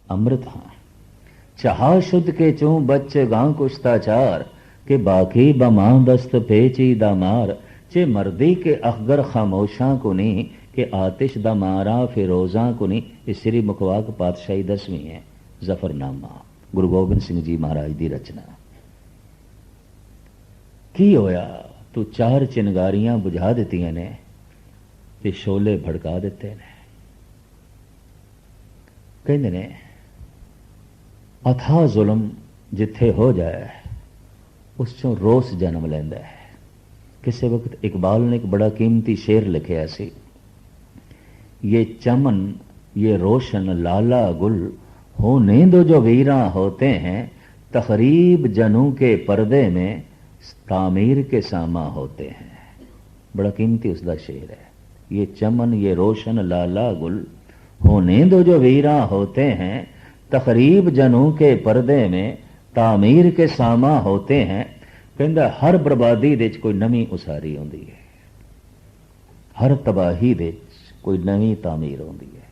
अमृत हाँ। चाह शुद्ध के चूं बच गां कुश्ताचार के बाकी बमां दस्त पेची दामार चे मर्दी के अखगर खामोशां कुनी के आतिश दा मारा फिरोजा कुनी। ये श्री मुखवाक पातशाही 10वीं है, जफरनामा, गुरु गोबिंद सिंह जी महाराज की रचना। की होया तू 4 चिनगारियां बुझा दित्तियां ने ते शोले भड़का दिते ने। कहंदे ने अथा जुल्म जिथे हो जाए उस चों रोस जन्म लैंदा है। किसी वक्त इकबाल ने एक बड़ा कीमती शेर लिखा सी, ये चमन ये रोशन लाला गुल होने दो जो वीरा होते हैं, तकरीब जनू के पर्दे में तामीर के सामा होते हैं। बड़ा कीमती उसका शेर है। ये चमन ये रोशन लाला गुल होने दो जो वीरा होते हैं, तकरीब जनू के पर्दे में तामीर के सामा होते हैं। कहंदा हर बर्बादी दे कोई नवी उसारी आउंदी है, हर तबाही दे कोई नवी तामीर आउंदी है।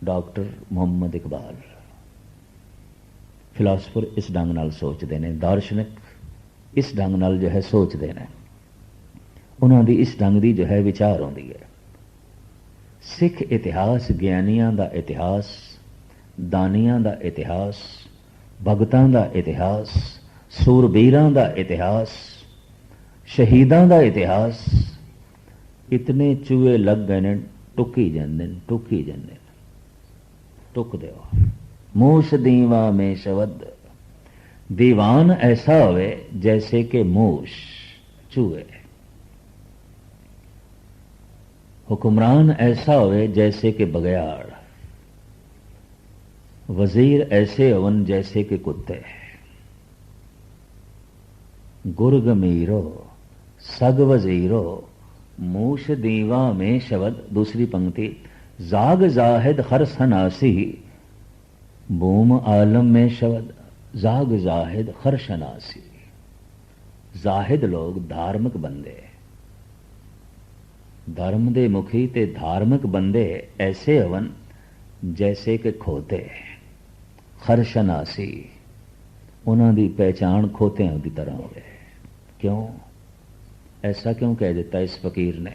डॉक्टर मुहम्मद इकबाल फिलासफर इस ढंग नाल सोचते हैं, दार्शनिक इस ढंग नाल जो है सोचते हैं, उन्हों की इस ढंग की जो है विचार आउंदी है। सिख इतिहास ज्ञानियां दा इतिहास, दानियां दा इतिहास, भगतां दा इतिहास, सूरबीरां दा इतिहास, शहीदां दा इतिहास। इतने चूहे लग गए ने, टुकी जांदे ने, टुकी जांदे ने। टुक दो मूस दीवा में शब्द, दीवान ऐसा होवे जैसे कि मूस चूहे, हुक्मरान ऐसा होवे जैसे कि बगयाड़, वजीर ऐसे होवन जैसे कि कुत्ते। गुर्ग मीरो सग वजीरो मूश दीवा में शब्द। दूसरी पंक्ति, जाग जाहिद खर सनासी बूम आलम में शब्द। जाग जाहिद खर शनासी, जाहिद लोग धार्मिक बंदे, धर्म दे मुखी ते धार्मिक बंदे ऐसे हवन जैसे कि खोते। खरशनासी उन्हों की पहचान खोतियां की तरह हो। क्यों ऐसा क्यों कह दिता इस फकीर ने?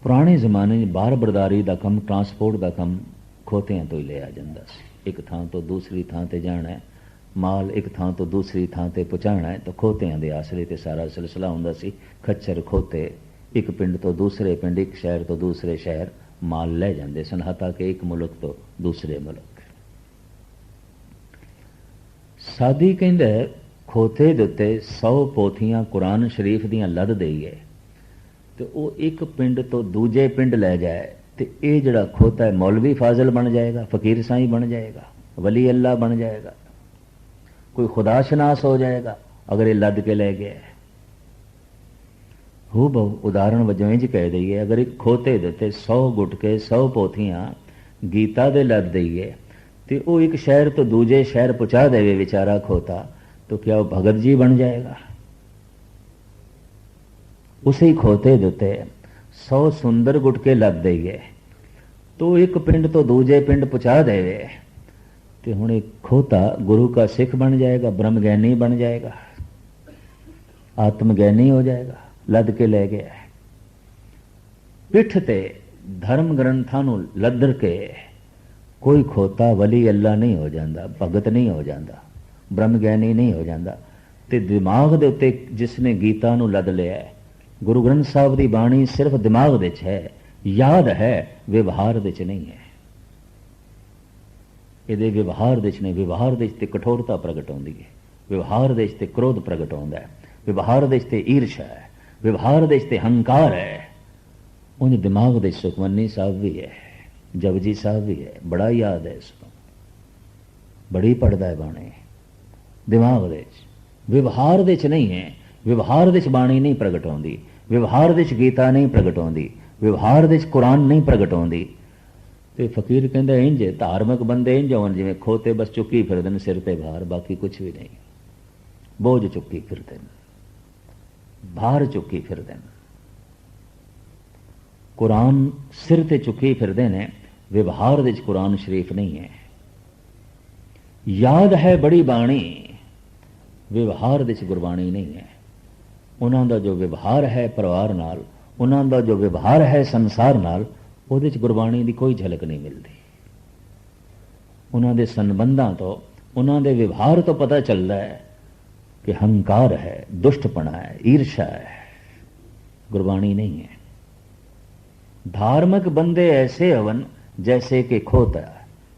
पुराने जमाने में बार बरदारी का कम, ट्रांसपोर्ट का कम खोतियां तो ही लिया जाता सी। एक थां तो दूसरी थां ते जाना है, माल एक थां तो दूसरी थां ते पहुँचाना है, तो खोतियां दे आसरे ते सारा सिलसिला हुंदा सी। खच्चर खोते एक पिंड तो दूसरे पिंड, एक शहर तो दूसरे शहर माल ले जाते सन, हता कि एक मुल्क तो दूसरे मुल्क। सादी कहंदे खोते दे उत्ते 100 पोथियां कुरान शरीफ दियां लद देईए तो वो एक पिंड तो दूजे पिंड ले जाए, तो ये जड़ा खोता है मौलवी फाजिल बन जाएगा, फकीर साईं बन जाएगा, वली अल्लाह बन जाएगा, कोई खुदाशनास हो जाएगा अगर ये लद के ले गया। हो बहु उदाहरण वजों इंज कह दईए, अगर एक खोते देते 100 गुटके 100 पोथियां गीता दे लद दईए तो वो एक शहर तो दूजे शहर पहुंचा देवे बेचारा खोता, तो क्या वो भगत जी बन जाएगा? उसे खोते देते 100 सुंदर गुटके लद देंगे तो एक पिंड तो दूजे पिंड पहुंचा देवे, तो हुण एक खोता गुरु का सिख बन जाएगा, ब्रह्मज्ञानी बन जाएगा, आत्मज्ञानी हो जाएगा। लद के ले गया पिठ ते धर्म ग्रंथां नूं लदर के कोई खोता वली अल्लाह नहीं हो जाता, भगत नहीं हो जाता, ब्रह्मज्ञानी नहीं हो जाता। ते दिमाग दे उत्ते जिसने गीता नूं लद लिया है, गुरु ग्रंथ साहब की बाणी सिर्फ दिमाग दे च है, याद है, व्यवहार दे च नहीं है। ये व्यवहार दे च नहीं, व्यवहार दे च कठोरता प्रगट होती है, व्यवहार दे च क्रोध प्रगट होता है, व्यवहार दे च ईर्षा है, व्यवहार दे च हंकार है। उन दिमाग दे सुखमनी साहब भी है, जपजी साहब भी है, बड़ा याद है इसको, बड़ी पढ़ता है बाणी दिमाग दे च। व्यवहार दे च नहीं है, व्यवहार दे च बाणी नहीं प्रगट होती, व्यवहार दे च गीता नहीं प्रगट होती, व्यवहार दे च कुरान नहीं प्रगट होती। तो फकीर कहता इंज धार्मिक बंदे इंज होन जिवें खोते बस चुकी फिरदे ने सिर ते भार, बाकी कुछ भी नहीं, बोझ चुकी फिरदे ने, भार चुकी फिरदे ने, कुरान सिर ते चुकी फिरदे ने, व्यवहार दे कुरान शरीफ नहीं है। याद है बड़ी बाणी, व्यवहार दे गुरबाणी नहीं है। उन्हां दा जो व्यवहार है परिवार नाल, उन्हां दा जो व्यवहार है संसार नाल, ਉਹਦੇ ਚ ਗੁਰਬਾਣੀ ਦੀ ਕੋਈ ਝਲਕ ਨਹੀਂ ਮਿਲਦੀ। ਉਹਨਾਂ ਦੇ ਸੰਬੰਧਾਂ ਤੋਂ, ਉਹਨਾਂ ਦੇ ਵਿਵਹਾਰ ਤੋਂ ਪਤਾ ਚੱਲਦਾ ਹੈ ਕਿ ਹੰਕਾਰ ਹੈ, ਦੁਸ਼ਟਪਣਾ ਹੈ, ਈਰਸ਼ਾ ਹੈ। ਗੁਰਬਾਣੀ ਨਹੀਂ ਹੈ। धार्मिक बंदे ऐसे हवन जैसे कि खोता,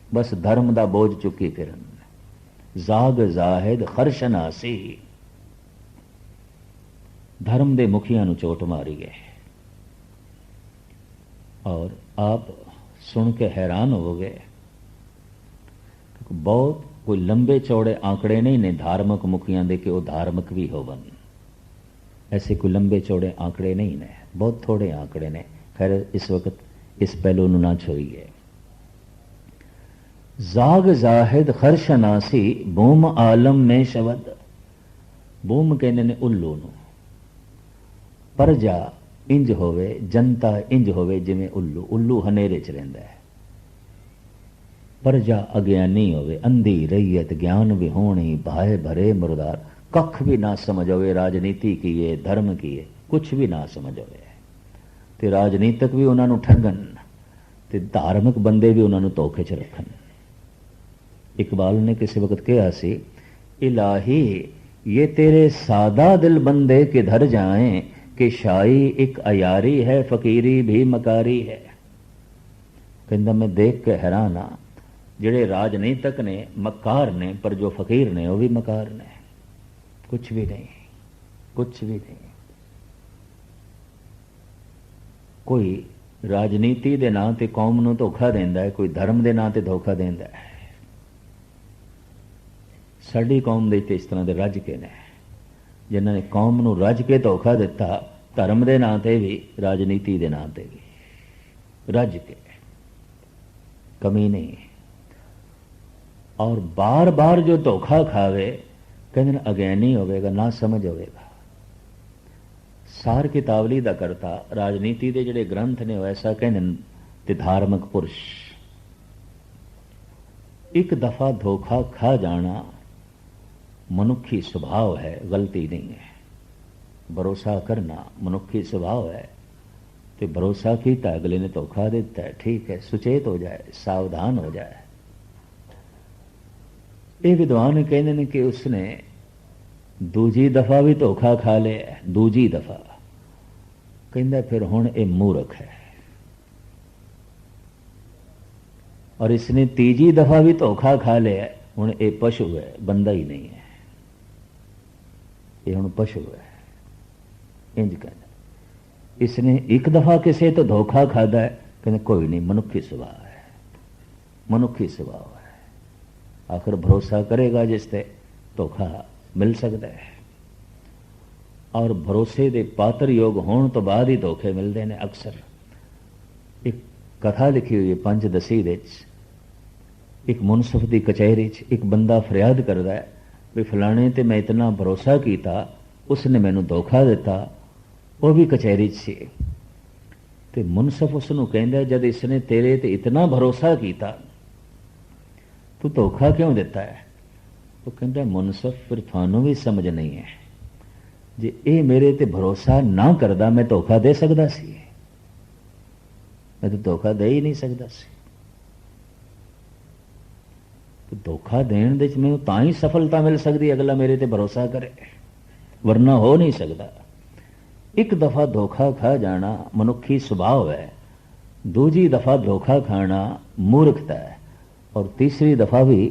बस धर्म दा बोझ चुकी फिरन। जाग जाहिद खरशनासी, धर्म दे मुखिया नूं चोट मारी गए। और आप सुन के हैरान हो गए, बहुत कोई लंबे चौड़े आंकड़े नहीं ने धार्मिक मुखिया दे कि वो धार्मिक भी होवन। ऐसे कोई लंबे चौड़े आंकड़े नहीं ने, बहुत थोड़े आंकड़े ने। खैर इस वक्त इस पहलू न छोड़िए। जाग जाहिद खरशनासी बूम आलम में शबद, बूम कहते ने उल्लू नूं। प्रजा इंज होवे, जनता इंज होवे जिवें उल्लू। उल्लू हनेरे च रहिंदा है। प्रजा अज्ञानी होवे, अंधी रईयत ज्ञान विहोणी, भाए भरे मुरदार। कख भी ना समझ होवे, राजनीति की है, धर्म की है, कुछ भी ना समझ होवे। ते राजनीतिक भी उन्होंने ठगन, ते धार्मिक बंदे भी उन्होंने धोखे च रखन। इकबाल ने किसी वक्त कहा सी, इलाही ये तेरे सादा दिल बंदे किधर जाएं, कि शाही एक अयारी है, फकीरी भी मकारी है। कहंदा मैं देख के हैरान हाँ, जिहड़े राजनीतिक ने मकार ने, पर जो फकीर ने वो भी मकार ने। कुछ भी नहीं, कुछ भी नहीं। कोई राजनीति दे नां ते कौम नूं धोखा देंदा है, कोई धर्म दे नां ते धोखा देंदा है। साडी कौम दे ते इस तरह दे रज के ने, जिन्हां ने कौम नूं रज के धोखा दिता, धर्म दे नां ते भी, राजनीति दे नां ते भी रज के। कमी नहीं। और बार बार जो धोखा खावे, कहंदे अज्ञानी होवेगा, ना समझ होवेगा। सार कितावली दा करता, राजनीति दे जिहड़े ग्रंथ ने ऐसा कहने ते धार्मिक पुरुष। एक दफा धोखा खा जाना मनुखी स्वभाव है, गलती नहीं है। भरोसा करना मनुखी स्वभाव है। तो भरोसा किया, अगले ने धोखा देता है, ठीक है, सुचेत हो जाए, सावधान हो जाए। ये विद्वान कहते हैं कि उसने दूजी दफा भी धोखा खा लिया, दूजी दफा। कहता फिर हुण ये मूर्ख है। और इसने तीजी दफा भी धोखा खा लिया, हुण ये पशु है, बंदा ही नहीं है। ये हुण पशु है। इंज कहना। इसने एक दफा किसी तो धोखा खादा है, कहते कोई नहीं, मनुखी स्वभाव है, मनुखी स्वभाव है। आखिर भरोसा करेगा जिसते धोखा मिल सकता है। और भरोसे दे पात्र योग होने तो बाद ही धोखे मिलते हैं अक्सर। एक कथा लिखी हुई है पंज दसी दे, एक मुनसिफ की कचहरी एक बंदा फरियाद करता है भी फलाने ते मैं इतना भरोसा किया, उसने मैनू धोखा दिता। वो भी कचहरी से ते मुनसिफ उसनू कहंदा जब इसने तेरे ते इतना भरोसा किया, तू धोखा क्यों दिता है? वो कहता मुनसिफ फिर थानू भी समझ नहीं है, जे ये मेरे ते भरोसा ना करदा मैं धोखा दे सकदा सी? मैं तो धोखा दे ही नहीं सकदा सी। तो धोखा देने दे मैं तां ही सफलता मिल सकती, अगला मेरे ते भरोसा करे, वरना हो नहीं सकता। एक दफा धोखा खा जाना मनुखी स्वभाव है, दूजी दफा धोखा खाना मूर्खता है, और तीसरी दफा भी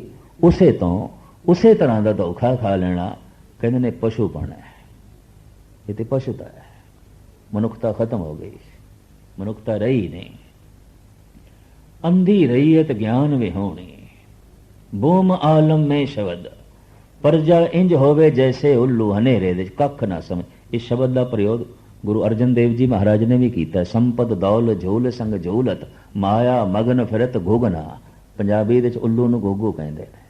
उसे तरह का धोखा खा लेना कहते ने पशुपन है। ये तो पशुता है। मनुखता खत्म हो गई, मनुखता रही नहीं। अंधी रईयत ज्ञान विहोणी, बोम आलम में शब्द, प्रजा इंज होवे जैसे उल्लू हनेरे दे कख ना समझ। इस शब्द का प्रयोग गुरु अर्जन देव जी महाराज ने भी किया। संपत दौल झूल संग झूलत, माया मगन फिरत घुगना। पंजाबी दे उल्लू नूं घुग्गू कहंदे ने।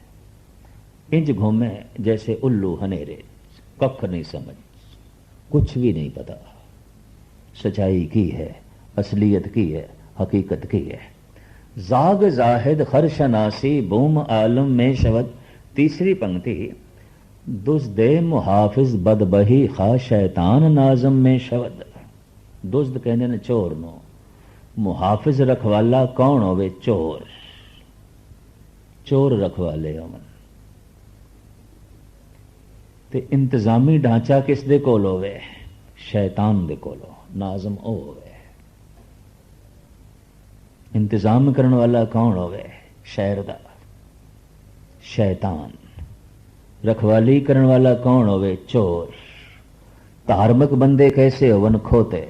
इंज घूमे जैसे उल्लू हनेरे, कख नहीं समझ, कुछ भी नहीं पता सच्चाई की है, असलियत की है, हकीकत की है। जाग जाहिद खरशनासी बूम आलम में शवद। तीसरी पंक्ति, दुज्दे मुहाफिज बदबही खा शैतान नाजम में शवद। दुज्द कहते ने चोर नो, मुहाफिज रखवाला कौन होवे? चोर। चोर रखवाले होवन ते इंतजामी ढांचा किस दे कोल होवे? शैतान दे कोल हो, नाजम ओ होवे। इंतजाम करने वाला कौन होवे? शहर दा शैतान। रखवाली करने वाला कौन होवे? चोर। धार्मिक बंदे कैसे होवन? खोते।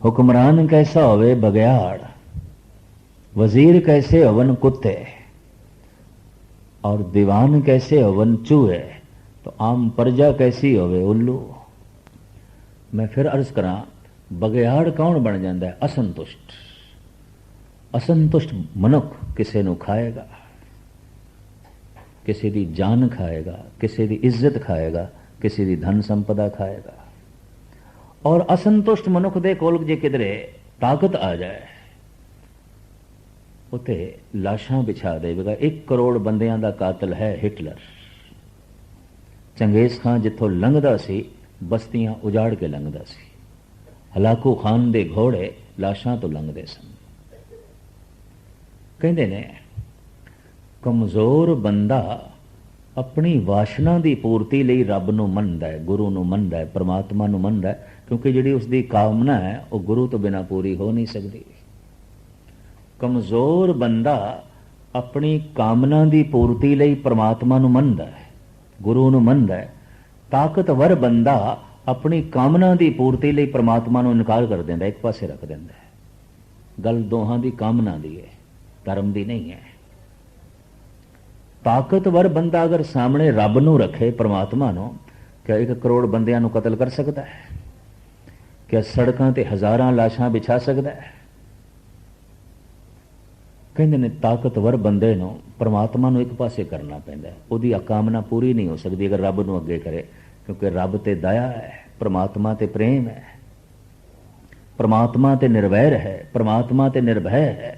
हुक्मरान कैसा होवे? बगयाड़। वजीर कैसे होवन? कुत्ते। और दीवान कैसे होवन? चूहे। तो आम प्रजा कैसी होवे? उल्लू। मैं फिर अर्ज करा, बगयाड़ कौन बन जाता है? असंतुष्ट। असंतुष्ट मनुख किसी नू खाएगा, किसी दी जान खाएगा, किसी दी इज्जत खाएगा, किसी दी धन संपदा खाएगा। और असंतुष्ट मनुख दे कोल जे किधरे ताकत आ जाए, उते लाशां बिछा देगा। 1 करोड़ बंदियां दा कातिल है हिटलर। चंगेज खान जिथों लंघदा सी बस्तियां उजाड़ के लंघदा सी। हलाकू खान दे घोड़े लाशां तो लंघदे सन। कहते ने कमजोर बंदा अपनी वासना की पूर्ति ਲਈ रब ਨੂੰ ਮੰਨਦਾ है, गुरु ਨੂੰ ਮੰਨਦਾ है, परमात्मा ਨੂੰ ਮੰਨਦਾ है, क्योंकि जिहड़ी उसकी कामना है वह गुरु तो बिना पूरी हो नहीं सकती। कमजोर बंदा अपनी कामना की पूर्ति ਲਈ परमात्मा ਨੂੰ ਮੰਨਦਾ है, गुरु ਨੂੰ ਮੰਨਦਾ है। ताकतवर बंदा अपनी कामना की पूर्ति ਲਈ परमात्मा ਨੂੰ इनकार कर देंदा, एक पासे रख देंदा है। गल दोहां की कामना की है, धर्म की नहीं है। ताकतवर बंदा अगर सामने रब नू रखे, परमात्मा नू, क्या 1 करोड़ बंदियां नू कतल कर सकता है? क्या सड़कों ते हजारां लाशां बिछा सकता है? कहते ने ताकतवर बंदे नू परमात्मा नू एक पासे करना पैंदा है। उहदी कामना पूरी नहीं हो सकती अगर रब नू अगे करे, क्योंकि रब ते दया है, परमात्मा ते प्रेम है, परमात्मा ते निर्वैर है, परमात्मा ते निर्भय है,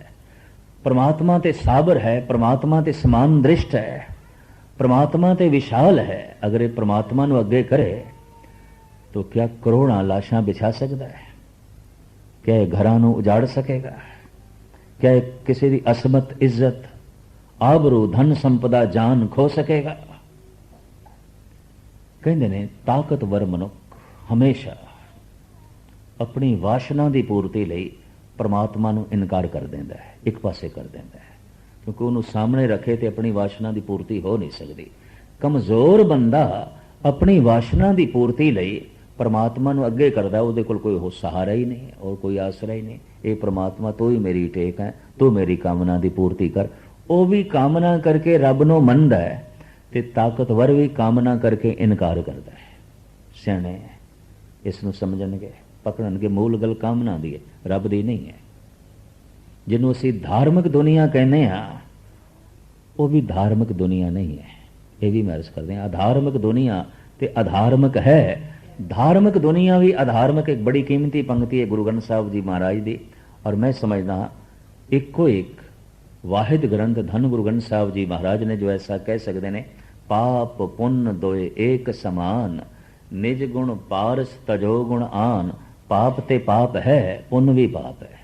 परमात्मा ते साबर है, परमात्मा ते समान दृष्ट है, परमात्मा ते विशाल है। अगर ये परमात्मा नू अगे करे तो क्या करोड़ां लाशां बिछा सकता है? क्या ये घरां नू उजाड़ सकेगा? क्या ये किसी की असमत इज्जत आबरू धन संपदा जान खो सकेगा? कहते ने ताकतवर मनुख हमेशा अपनी वासना की पूर्ति लई परमात्मा नू इनकार कर देंदा है, एक पासे कर देंदा है, क्योंकि उन्होंने सामने रखे तो अपनी वासना की पूर्ति हो नहीं सकती। कमजोर बंदा अपनी वासना की पूर्ति लई परमात्मा नू अगे करदा, उहदे कोल कोई हो सहारा ही नहीं और कोई आसरा ही नहीं। ये परमात्मा तू ही मेरी टेक है, तू मेरी कामना की पूर्ति कर। वो भी कामना करके रब नू मनदा है ते ताकतवर भी कामना करके इनकार करता है। सियाणे इसनू समझणगे, पकड़नगे मूल गल कामना दी है, रब दी नहीं है। जिन्हों असी धार्मिक दुनिया कहने वो भी धार्मिक दुनिया नहीं है। ये भी मैं अर्ज करते हैं, अधार्मिक दुनिया ते अधार्मिक है। धार्मिक दुनिया भी अधार्मिक एक बड़ी कीमती पंक्ति है गुरु ग्रंथ साहब जी महाराज दी। और मैं समझदा एको एक वाहिद ग्रंथ धन गुरु ग्रंथ साहब जी महाराज ने जो ऐसा कह सकते हैं, पाप पुण्य दोए एक समान, निज गुण पारस तजो गुण आन। पाप ते पाप है, पुण्य भी पाप है।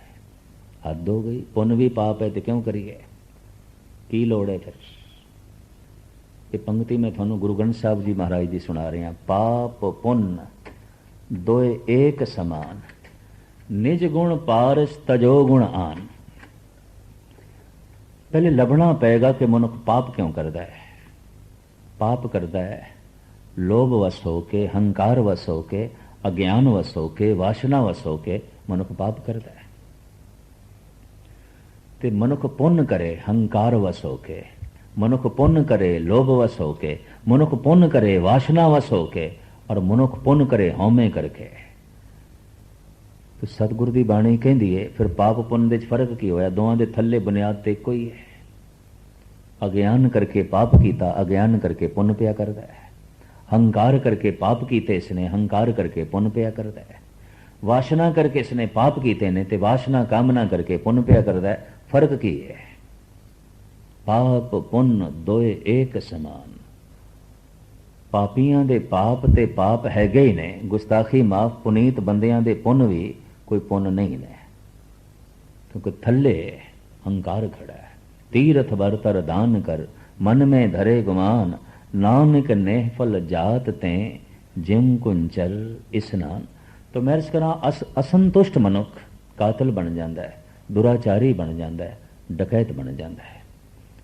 हद हो गई, पुण्य भी पाप है तो क्यों करिए, की लोड़ है फिर? ये पंक्ति में थानू गुरु ग्रंथ साहब जी महाराज जी सुना रहे हैं। पाप पुण्य दोए एक समान, निज गुण पारस तजो गुण आन। पहले लभना पेगा कि मनुख पाप क्यों करता है। पाप करता है लोभ वश होके, हंकार वश होके, अज्ञान वश होके, वासना वश होके मनुख पाप करता है। ते मनुख पुण्य करे हंकार वश होके, मनुख पुण्य करे लोभ वश होके, मनुख पुण्य करे वासना वश होके, और मनुख पुण्य करे हौमे करके। तो सतगुरु की बाणी कहती है फिर पाप पुण्य दे फर्क की होया? दोवां दे थल्ले बुनियाद ते इक्को ही है। अज्ञान करके पाप कीता, अज्ञान करके पुण्य पिया करता है। हंकार करके पाप कीते इसने, हंकार करके पुण्य पिया करता है। वासना करके इसने पाप कीते ने ते वासना कामना करके पुण्य पिया करदा है, फर्क की है? पाप पुण्य दोए एक समान। पापियां दे पाप ते पाप हैगे ही ने, गुस्ताखी माफ, पुनीत बंदियां दे पुण्य भी कोई पुण्य नहीं ने, क्योंकि थल्ले अहंकार खड़ा है। तीरथ बरतर दान कर, मन में धरे गुमान, नानक नेहफल जात ते जिम कुंचल स्नान। तो मैं इस करा असंतुष्ट मनुख कातल बन जाता है, दुराचारी बन जाता है, डकैत बन जाता है।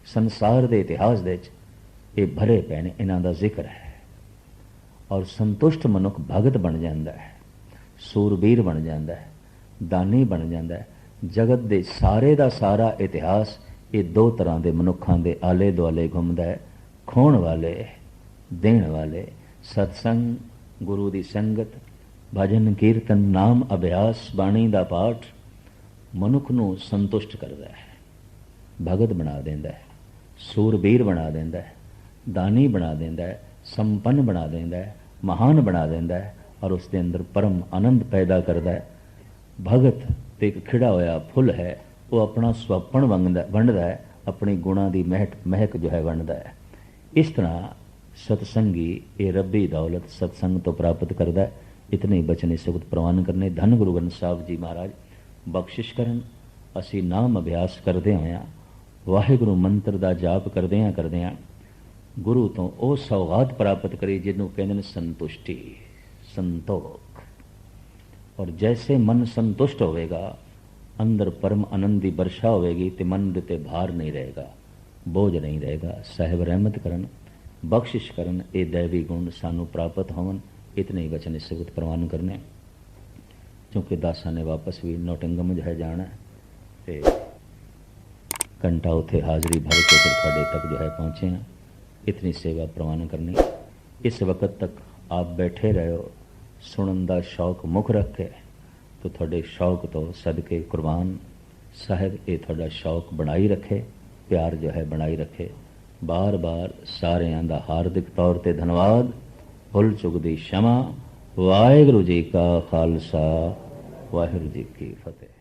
संसार के इतिहास दे ये भरे पे ने, इन्हां दा जिक्र है। और संतुष्ट मनुख भगत बन जाता है, सूरबीर बन जाता है, दानी बन जाता है। जगत के सारे का सारा इतिहास ये दो तरह के मनुखों के आले दुआले घूमता है, खोण वाले, देण वाले। सत्संग, गुरु की संगत, भजन कीर्तन, नाम अभ्यास, बाणी का पाठ मनुख नूं संतुष्ट करता है, भगत बना देंदा है, सूरबीर बना देंदा है, दानी बना देंदा है, संपन्न बना देंदा है, महान बना देंदा है, और उसके अंदर परम आनंद पैदा करता है। भगत तो एक खिड़ा होया फुल है, वो अपना स्वपन वंडदा है, अपनी गुणा की महक जो है वंडदा है। इस तरह सत्संगी ये रब्बी दौलत सत्संग तो प्राप्त करता है। इतने ही बचने सुगत प्रवान करने। धन गुरु ग्रंथ साहब जी महाराज बख्शिश करन। असी नाम अभ्यास करदे होया वाहिगुरु मंत्र का जाप करदियां गुरु तो वो सौगात प्राप्त करी जिन्हों कहते हैं संतुष्टि, संतोख। और जैसे मन संतुष्ट होवेगा, अंदर परम आनंद की वर्षा होगी, तो मन दे भार नहीं रहेगा, बोझ नहीं रहेगा। साहिब रहमत करन, बख्शिश करन, ये दैवी गुण सानू प्राप्त होवन। इतने ही वचन सुगत प्रवान करने, क्योंकि दासा ने वापस भी नौटिंगम जो है जाना है, तो घंटा उत्थे हाज़री भर के फिर थोड़े तक जो है पहुँचे हैं। इतनी सेवा प्रवान करनी। इस वक्त तक आप बैठे रहो, सुनन का शौक मुख रखे, तो थोड़े शौक तो सदके कुर्बान साहिब ये थोड़ा शौक बनाई रखे, प्यार जो है बनाई रखे। बार बार सारिਆਂ ਦਾ हार्दिक तौर पर धन्यवाद। भुल चुक दी क्षमा। वाहिगुरू जी का खालसा, वाहिगुरू जी की फतेह।